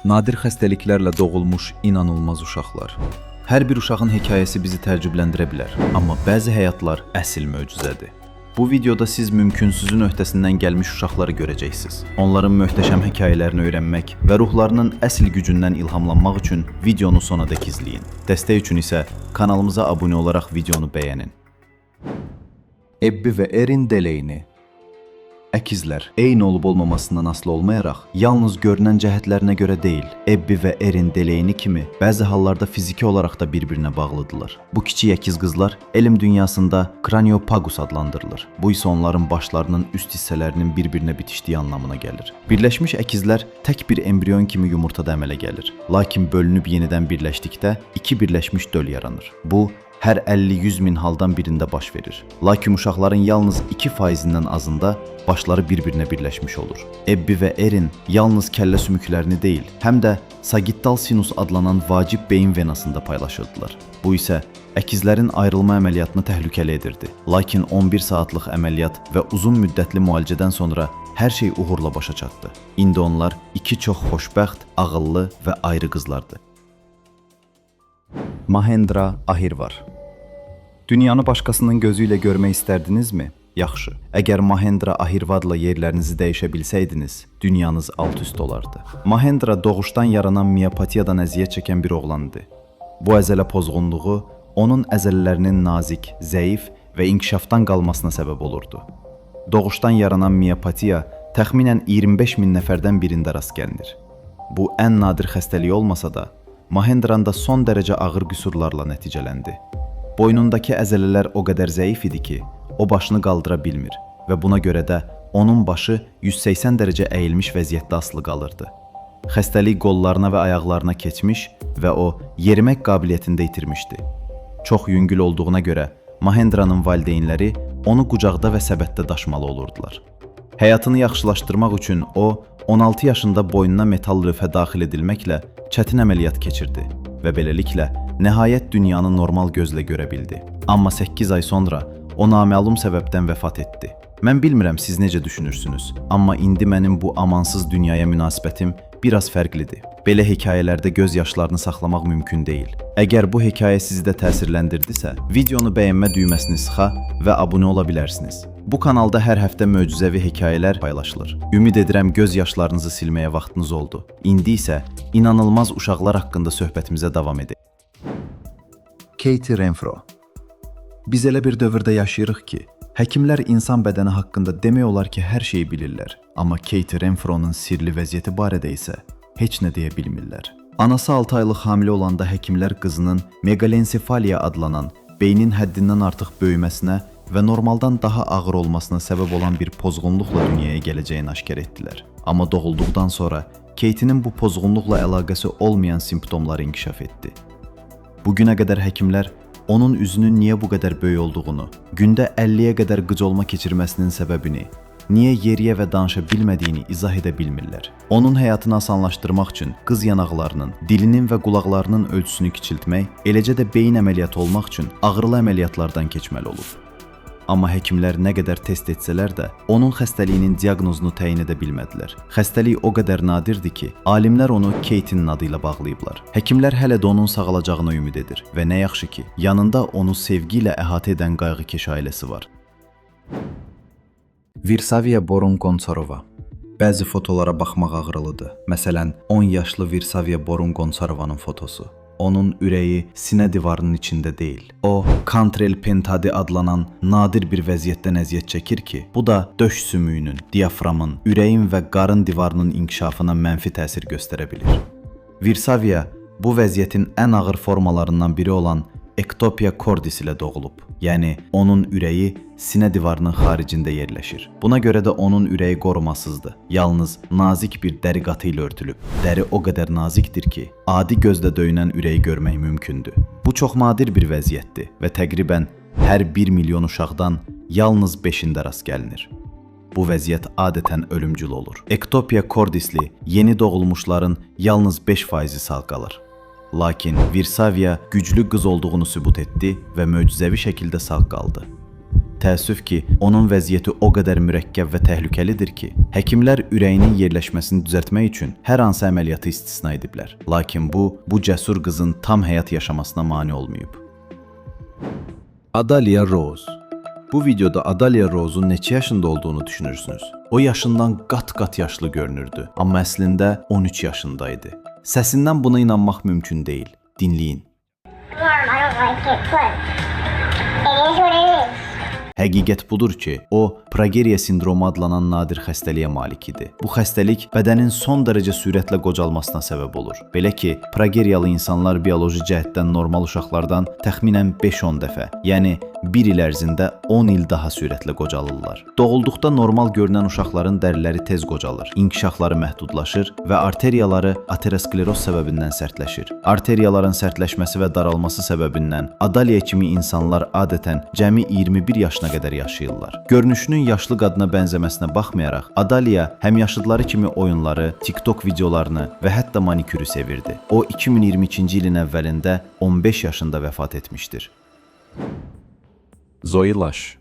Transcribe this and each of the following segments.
Nadir xəstəliklərlə doğulmuş inanılmaz uşaqlar. Hər bir uşağın hekayəsi bizi təəccübləndirə bilər, amma bəzi həyatlar əsl möcüzədir. Bu videoda siz mümkünsüzün öhdəsindən gəlmiş uşaqları görəcəksiniz. Onların möhtəşəm hekayələrini öyrənmək və ruhlarının əsl gücündən ilhamlanmaq üçün videonu sonadək izləyin. Dəstək üçün isə kanalımıza abunə olaraq videonu bəyənin. Ebbi və Erin Delaney. Əkizlər eyni olub olmamasından asılı olmayaraq, yalnız görünən cəhətlərinə görə deyil, Ebbi və Erin Delaney kimi bəzi hallarda fiziki olaraq da bir-birinə bağlıdırlar. Bu kiçik əkiz qızlar elm dünyasında kraniopagus adlandırılır. Bu isə onların başlarının üst hissələrinin bir-birinə bitişdiyi anlamına gəlir. Birləşmiş əkizlər tək bir embrion kimi yumurtada əmələ gəlir. Lakin bölünüb yenidən birləşdikdə iki birləşmiş döl yaranır. Bu, hər 50-100 min haldan birində baş verir. Lakin uşaqların yalnız 2%-dən azında başları bir-birinə birləşmiş olur. Ebbi və Erin yalnız kəllə sümüklərini deyil, həm də sagittal sinus adlanan vacib beyin venasında paylaşırdılar. Bu isə əkizlərin ayrılma əməliyyatını təhlükəli edirdi. Lakin 11 saatlıq əməliyyat və uzun müddətli müalicədən sonra hər şey uğurla başa çatdı. İndi onlar iki çox xoşbəxt, ağıllı və ayrı qızlardı. Mahendra Ahirvar. Dünyanı başqasının gözü ilə görmək istərdinizmi? Yaxşı. Əgər Mahendra Ahirvadla yerlərinizi dəyişə bilsəydiniz, dünyanız alt-üst olardı. Mahendra doğuşdan yaranan miopatiyadan əziyyət çəkən bir oğlan idi. Bu əzələ pozğunluğu onun əzələlərinin nazik, zəif və inkişafdan qalmasına səbəb olurdu. Doğuşdan yaranan miopatiya təxminən 25 min nəfərdən birində rast gəlinir. Bu ən nadir xəstəlik olmasa da, Mahendra'nda son dərəcə ağır qüsurlarla nəticələndi. Boynundakı əzələlər o qədər zəif idi ki, o başını qaldıra bilmir və buna görə də onun başı 180 dərəcə əyilmiş vəziyyətdə asılı qalırdı. Xəstəlik qollarına və ayaqlarına keçmiş və o yerimək qabiliyyətində itirmişdi. Çox yüngül olduğuna görə Mahendra'nın valideynləri onu qucaqda və səbətdə daşımalı olurdular. Həyatını yaxşılaşdırmaq üçün o 16 yaşında boynuna metal lövhə daxil edilməklə çətin əməliyyat keçirdi və beləliklə nəhayət dünyanı normal gözlə görə bildi. Amma 8 ay sonra o naməlum səbəbdən vəfat etdi. Mən bilmirəm siz necə düşünürsünüz, amma indi mənim bu amansız dünyaya münasibətim biraz fərqlidir. Belə hekayələrdə göz yaşlarını saxlamaq mümkün deyil. Əgər bu hekayə sizi də təsirləndirdisə, videonu bəyənmə düyməsini sıxa və abunə ola bilərsiniz. Bu kanalda hər həftə möcüzəvi hekayələr paylaşılır. Ümid edirəm göz yaşlarınızı silməyə vaxtınız oldu. İndi isə inanılmaz uşaqlar haqqında söhbətimizə davam edək. Katie Renfro. Biz elə bir dövrdə yaşayırıq ki, həkimlər insan bədəni haqqında demək olar ki, hər şeyi bilirlər. Amma Katie Renfro'nun sirli vəziyyəti barədə isə heç nə deyə bilmirlər. Anası 6 aylıq hamilə olanda həkimlər qızının megalensefaliya adlanan, beynin həddindən artıq böyüməsinə və normaldan daha ağır olmasına səbəb olan bir pozğunluqla dünyaya gələcəyini aşkar etdilər. Amma doğulduqdan sonra Katie'nin bu pozğunluqla əlaqəsi olmayan simptomlar inkişaf etdi. Bugünə qədər həkimlər onun üzünün niyə bu qədər böyük olduğunu, gündə 50-yə qədər qıcolma keçirməsinin səbəbini, niyə yeriyə və danışa bilmədiyini izah edə bilmirlər. Onun həyatını asanlaşdırmaq üçün qız yanaqlarının, dilinin və qulaqlarının ölçüsünü kiçiltmək, eləcə də beyin əməliyyatı olmaq üçün ağrılı əməliyyatlardan keçməli olub. Amma həkimlər nə qədər test etsələr də, onun xəstəliyinin diaqnozunu təyin edə bilmədilər. Xəstəlik o qədər nadirdir ki, alimlər onu Katie'nin adı ilə bağlayıblar. Həkimlər hələ də onun sağalacağına ümid edir və nə yaxşı ki, yanında onu sevgi ilə əhatə edən qayğıkeş ailəsi var. Virsaviya Borun-Gonçarova. Bəzi fotolara baxmaq ağrılıdır. Məsələn, 10 yaşlı Virsaviya Borun-Gonçarovanın fotosu. Onun ürəyi sinə divarının içində deyil. O, Cantrell pentadi adlanan nadir bir vəziyyətdən əziyyət çəkir ki, bu da döş sümüyünün, diaframın, ürəyin və qarın divarının inkişafına mənfi təsir göstərə bilir. Virsaviya bu vəziyyətin ən ağır formalarından biri olan ektopia cordis ilə doğulub. Yəni, onun ürəyi sinə divarının xaricində yerləşir. Buna görə də onun ürəyi qorumasızdır. Yalnız nazik bir dəri qatı ilə örtülüb. Dəri o qədər nazikdir ki, adi gözlə döyünən ürəyi görmək mümkündür. Bu çox nadir bir vəziyyətdir və təqribən hər 1 milyon uşaqdan yalnız 5-ində rast gəlinir. Bu vəziyyət adətən ölümcül olur. Ektopia cordisli yeni doğulmuşların yalnız 5%-i sağ qalır. Lakin Virsaviya güclü qız olduğunu sübut etdi və möcüzəvi şəkildə sağ qaldı. Təəssüf ki, onun vəziyyəti o qədər mürəkkəb və təhlükəlidir ki, həkimlər ürəyinin yerləşməsini düzəltmək üçün hər hansı əməliyyatı istisna ediblər. Lakin bu cəsur qızın tam həyat yaşamasına mane olmayıb. Adalia Rose. Bu videoda Adalia Rose'un neçə yaşında olduğunu düşünürsünüz? O yaşından qat-qat yaşlı görünürdü, amma əslində 13 yaşındaydı. Səsindən buna inanmaq mümkün deyil. Dinləyin. Mom, I don't like it, but it is what it is. Həqiqət budur ki, o progeriya sindromu adlanan nadir xəstəliyə malik idi. Bu xəstəlik bədənin son dərəcə sürətlə qocalmasına səbəb olur. Belə ki, progeriyalı insanlar bioloji cəhətdən normal uşaqlardan təxminən 5-10 dəfə, yəni 1 il ərzində 10 il daha sürətlə qocalırlar. Doğulduqda normal görünən uşaqların dəriləri tez qocalır, inkişafları məhdudlaşır və arteriyaları ateroskleroz səbəbindən sərtləşir. Arteriyaların sərtləşməsi və daralması səbəbindən Adalia kimi insanlar adətən cəmi 21 yaşına qədər yaşayırlar. Görünüşünün yaşlı qadına bənzəməsinə baxmayaraq, Adalia həmyaşıdları kimi oyunları, TikTok videolarını və hətta manikürü sevirdi. O 2022-ci ilin əvvəlində 15 yaşında vəfat etmişdir. Zoe Lash.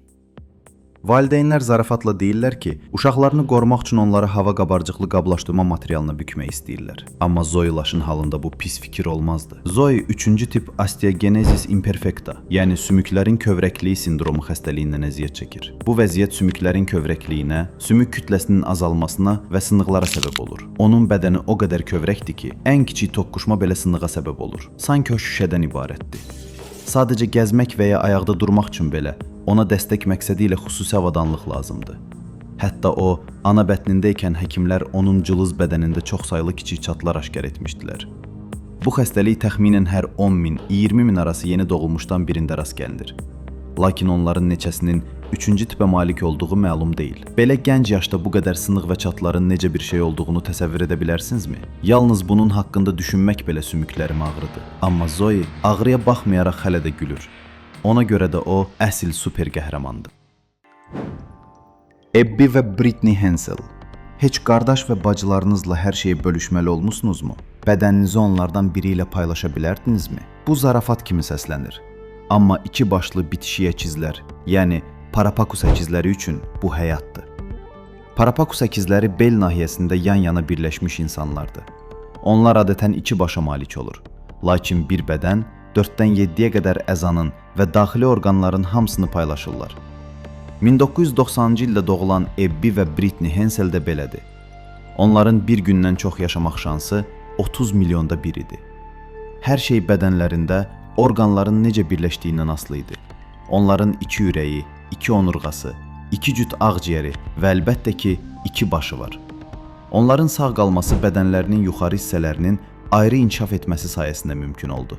Valideynlər zarafatla deyirlər ki, uşaqlarını qorumaq üçün onları hava qabarcıqlı qablaşdırma materialına bükmək istəyirlər. Amma Zoe Lash'ın halında bu pis fikir olmazdı. Zoe 3-cü tip osteogenesis imperfecta, yəni sümüklərin kövrəkliyi sindromu xəstəliyindən əziyyət çəkir. Bu vəziyyət sümüklərin kövrəkliyinə, sümük kütləsinin azalmasına və sınıqlara səbəb olur. Onun bədəni o qədər kövrəkdir ki, ən kiçik toqquşma belə sınığa səbəb olur. Sanki o şüşədən ibarətdir. Sadəcə gəzmək və ya ayaqda durmaq üçün belə ona dəstək məqsədi ilə xüsusi avadanlıq lazımdır. Hətta o, ana bətnindəykən həkimlər onun cılız bədənində çoxsaylı kiçik çatlar aşkar etmişdilər. Bu xəstəlik təxminən hər 10 min, 20 min arası yeni doğulmuşdan birində rast gəlinir. Lakin onların neçəsinin 3-cü tipə malik olduğu məlum deyil. Belə gənc yaşda bu qədər sınıq və çatların necə bir şey olduğunu təsəvvür edə bilərsinizmi? Yalnız bunun haqqında düşünmək belə sümüklərimi ağrıdı. Amma Zoe ağrıya baxmayaraq hələ də gülür. Ona görə də o əsl super qəhrəmandır. Abby və Britney Hansel. Heç qardaş və bacılarınızla hər şeyi bölüşməli olmusunuzmu? Bədəninizi onlardan biri ilə paylaşa bilərdinizmi? Bu zarafat kimi səslənir. Amma iki başlı bitişik əkizlər, yəni Parapakus əkizləri üçün bu həyatdır. Parapakus əkizləri bel nahiyəsində yan-yana birləşmiş insanlardır. Onlar adətən iki başa malik olur. Lakin bir bədən 4-dən 7-yə qədər əzanın və daxili orqanların hamısını paylaşırlar. 1990-cı ildə doğulan Abby və Britney Hansel də belədir. Onların bir gündən çox yaşamaq şansı 30 milyonda bir idi. Hər şey bədənlərində orqanların necə birləşdiyindən asılı idi. Onların 2 ürəyi, 2 onurğası, 2 cüt ağciyəri və əlbəttə ki, 2 başı var. Onların sağ qalması bədənlərinin yuxarı hissələrinin ayrı inkişaf etməsi sayəsində mümkün oldu.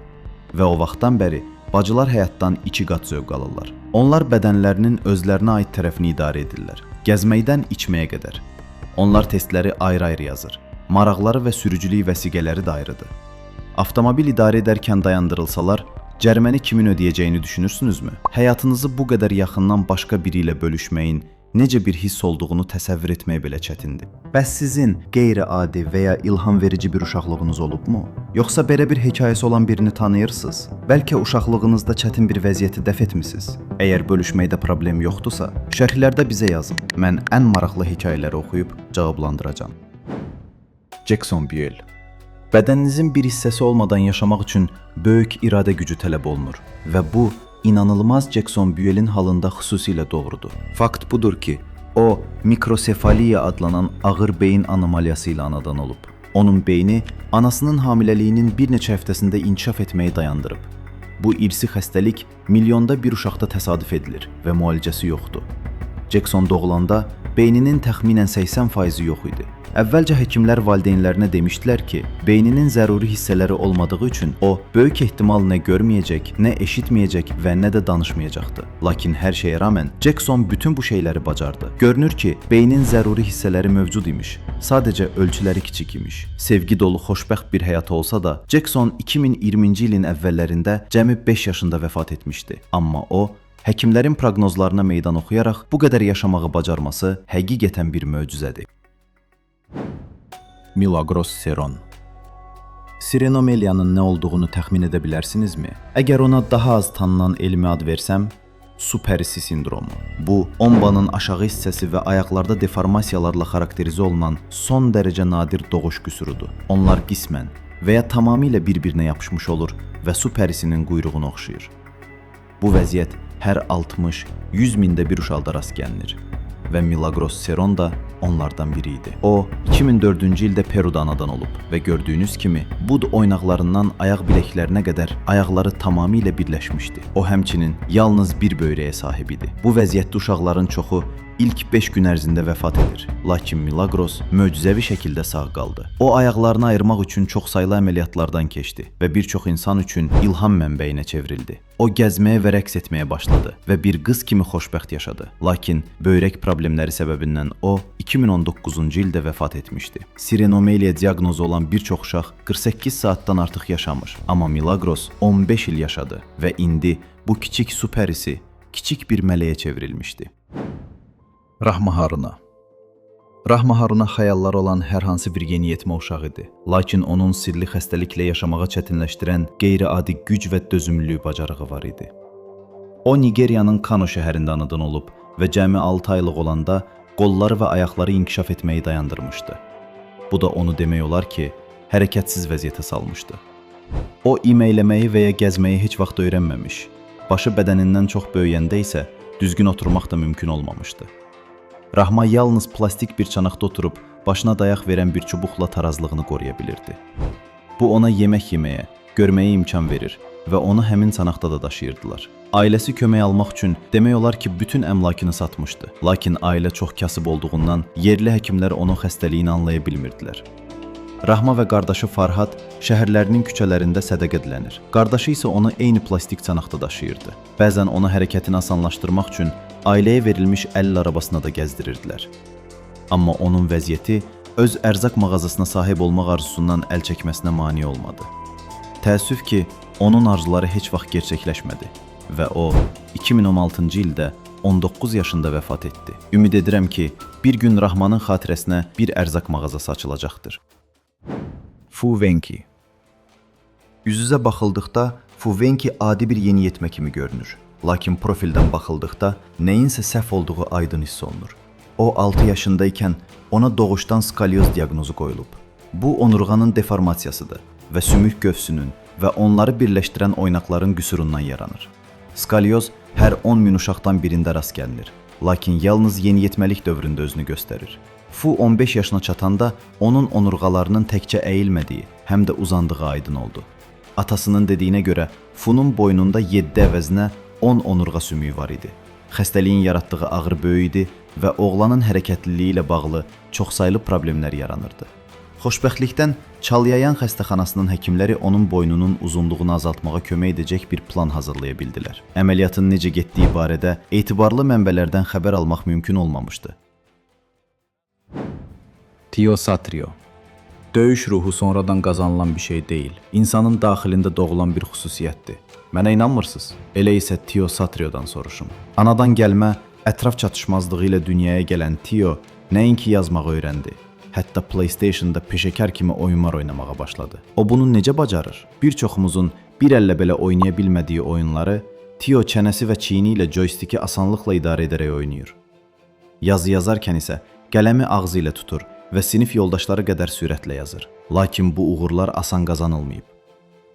Və o vaxtdan bəri bacılar həyatdan 2 qat zövq alırlar. Onlar bədənlərinin özlərinə aid tərəfini idarə edirlər. Gəzməkdən içməyə qədər. Onlar testləri ayrı-ayrı yazır. Maraqları və sürücülük vəsiqələri də ayrıdır. Avtomobil idarə edərkən dayandırılsalar, cəriməni kimin ödəyəcəyini düşünürsünüzmü? Həyatınızı bu qədər yaxından başqa biri ilə bölüşməyin necə bir hiss olduğunu təsəvvür etmək belə çətindir. Bəs sizin qeyri-adi və ya ilham verici bir uşaqlığınız olubmu? Yoxsa belə bir hekayəsi olan birini tanıyırsınız? Bəlkə uşaqlığınızda çətin bir vəziyyəti dəf etmisiniz? Əgər bölüşməkdə problem yoxdursa, şərhlərdə bizə yazın. Mən ən maraqlı hekayələri oxuyub cavablandıracağam. Jackson Buell. Bədəninizin bir hissəsi olmadan yaşamaq üçün böyük iradə gücü tələb olunur və bu, inanılmaz Jackson Buell'in halında xüsusilə doğrudur. Fakt budur ki, o, mikrosefaliya adlanan ağır beyin anomaliyası ilə anadan olub. Onun beyni anasının hamiləliyinin bir neçə həftəsində inkişaf etməyi dayandırıb. Bu irsi xəstəlik milyonda bir uşaqda təsadüf edilir və müalicəsi yoxdur. Jackson doğulanda beyninin təxminən 80% yox idi. Əvvəlcə həkimlər valideynlərinə demişdilər ki, beyninin zəruri hissələri olmadığı üçün o, böyük ehtimal nə görməyəcək, nə eşitməyəcək və nə də danışmayacaqdı. Lakin hər şeyə rağmen Jackson bütün bu şeyləri bacardı. Görünür ki, beynin zəruri hissələri mövcud imiş, sadəcə ölçüləri kiçik imiş. Sevgi dolu xoşbəxt bir həyatı olsa da, Jackson 2020-ci ilin əvvəllərində cəmi 5 yaşında vəfat etmişdi. Amma o, həkimlərin proqnozlarına meydan oxuyaraq bu qədər yaşamağı bacarması həqiqətən bir möcüzədir. Milagros Seron. Sirinomeliyanın nə olduğunu təxmin edə bilərsinizmi? Əgər ona daha az tanınan elmi ad versəm, su pərisi sindromu. Bu, ombanın aşağı hissəsi və ayaqlarda deformasiyalarla xarakterizə olunan son dərəcə nadir doğuş qüsurudur. Onlar qismən və ya tamamilə bir-birinə yapışmış olur və su pərisinin quyruğuna oxşayır. Bu vəziyyət hər 60-100 mində bir uşaqda rast gəlinir və Milagros Seron da onlardan biri idi. O, 2004-cü ildə Peruda anadan olub və gördüyünüz kimi bud oynaqlarından ayaq biləklərinə qədər ayaqları tamamilə birləşmişdi. O həmçinin yalnız bir böyrəyə sahib idi. Bu vəziyyətdə uşaqların çoxu ilk 5 gün ərzində vəfat edir. Lakin Milagros möcüzəvi şəkildə sağ qaldı. O, ayaqlarını ayırmaq üçün çoxsaylı əməliyyatlardan keçdi və bir çox insan üçün ilham mənbəyinə çevrildi. O, gəzməyə və rəqs etməyə başladı və bir qız kimi xoşbəxt yaşadı. Lakin böyrək problemləri səbəbindən o, 2019-cu ildə vəfat etmişdi. Sirenomelia diaqnozu olan bir çox uşaq 48 saatdan artıq yaşamır. Amma Milagros 15 il yaşadı və indi bu kiçik su pərisi kiçik bir mələyə çevrilmişdi. Rahma Haruna. Rahma Haruna xəyalları olan hər hansı bir yeniyetmə uşağı idi. Lakin onun sirli xəstəliklə yaşamağı çətinləşdirən qeyri-adi güc və dözümlülük bacarığı var idi. O, Nigeriyanın Kano şəhərində anadan olub və cəmi 6 aylıq olanda qolları və ayaqları inkişaf etməyi dayandırmışdı. Bu da onu demək olar ki, hərəkətsiz vəziyyətə salmışdı. O, iməkləməyi və ya gəzməyi heç vaxt öyrənməmiş, başı bədənindən çox böyüyəndə isə düzgün oturmaq da mümkün olmamışdı. Rahma yalnız plastik bir çanaqda oturub, başına dayaq verən bir çubuqla tarazlığını qoruya bilirdi. Bu, ona yemək yeməyə, görməyə imkan verir və onu həmin çanaqda da daşıyırdılar. Ailəsi kömək almaq üçün demək olar ki, bütün əmlakını satmışdı. Lakin ailə çox kasıb olduğundan yerli həkimlər onun xəstəliyini anlaya bilmirdilər. Rahma və qardaşı Farhad şəhərlərinin küçələrində sədəqə dilənir. Qardaşı isə onu eyni plastik çanaqda daşıyırdı. Bəzən ona hərəkətini asanlaşdırmaq üçün ailəyə verilmiş əlil arabasına da gəzdirirdilər. Amma onun vəziyyəti öz ərzaq mağazasına sahib olmaq arzusundan əl çəkməsinə mane olmadı. Təəssüf ki, onun arzuları heç vaxt gerçəkləşmədi və o, 2016-cı ildə 19 yaşında vəfat etdi. Ümid edirəm ki, bir gün Rahmanın xatirəsinə bir ərzaq mağazası açılacaqdır. Fu Wenqi. Üz-üzə baxıldıqda Fu Wenqi adi bir yeniyetmə kimi görünür. Lakin profildən baxıldıqda nəyinsə səhv olduğu aydın hiss olunur. O, 6 yaşındaykən ona doğuşdan skalyoz diaqnozu qoyulub. Bu, onurğanın deformasiyasıdır və sümük gövsünün və onları birləşdirən oynaqların qüsurundan yaranır. Skalyoz hər 10 min uşaqdan birində rast gəlinir, lakin yalnız yeniyetməlik dövründə özünü göstərir. Fu 15 yaşına çatanda onun onurğalarının təkcə əyilmədiyi, həm də uzandığı aydın oldu. Atasının dediyinə görə Fu'nun boynunda 7 əvəzinə 10 onurğa sümüyü var idi. Xəstəliyin yaratdığı ağrı böyük idi və oğlanın hərəkətliliyi ilə bağlı çoxsaylı problemlər yaranırdı. Xoşbəxtlikdən Çalyayan xəstəxanasının həkimləri onun boynunun uzunluğunu azaltmağa kömək edəcək bir plan hazırlaya bildilər. Əməliyyatın necə getdiyi barədə etibarlı mənbələrdən xəbər almaq mümkün olmamışdı. Tio Satrio. Döyüş ruhu sonradan qazanılan bir şey deyil. İnsanın daxilində doğulan bir xüsusiyyətdir. Mənə inanmırsınız? Elə isə Tio Satrio'dan soruşun. Anadan gəlmə, ətraf çatışmazlığı ilə dünyaya gələn Tio nəinki yazmağı öyrəndi. Hətta PlayStation-da peşəkar kimi oyunlar oynamağa başladı. O bunu necə bacarır? Bir çoxumuzun bir əllə belə oynaya bilmədiyi oyunları Tio çənəsi və çiyini ilə joystiki asanlıqla idarə edərək oynayır. Yazı yazarkən isə qələmi ağzı ilə tutur və sinif yoldaşları qədər sürətlə yazır. Lakin bu uğurlar asan qazanılmayıb.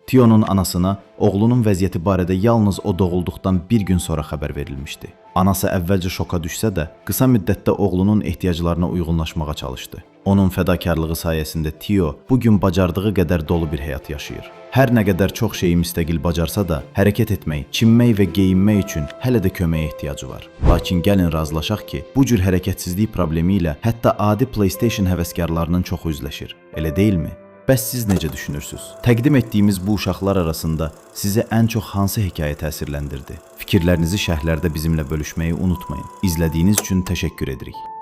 Tionun anasına oğlunun vəziyyəti barədə yalnız o doğulduqdan bir gün sonra xəbər verilmişdi. Anası əvvəlcə şoka düşsə də, qısa müddətdə oğlunun ehtiyaclarına uyğunlaşmağa çalışdı. Onun fədakarlığı sayəsində Tio bugün bacardığı qədər dolu bir həyat yaşayır. Hər nə qədər çox şeyi müstəqil bacarsa da, hərəkət etmək, çimmək və geyinmək üçün hələ də köməyə ehtiyacı var. Lakin gəlin razılaşaq ki, bu cür hərəkətsizlik problemi ilə hətta adi PlayStation həvəskarlarının çoxu üzləşir. Elə deyilmi? Bəs siz necə düşünürsünüz? Təqdim etdiyimiz bu uşaqlar arasında sizə ən çox hansı hekayə təsirləndirdi? Fikirlərinizi şərhlərdə bizimlə bölüşməyi unutmayın. İzlədiyiniz üçün təşəkkür edirik.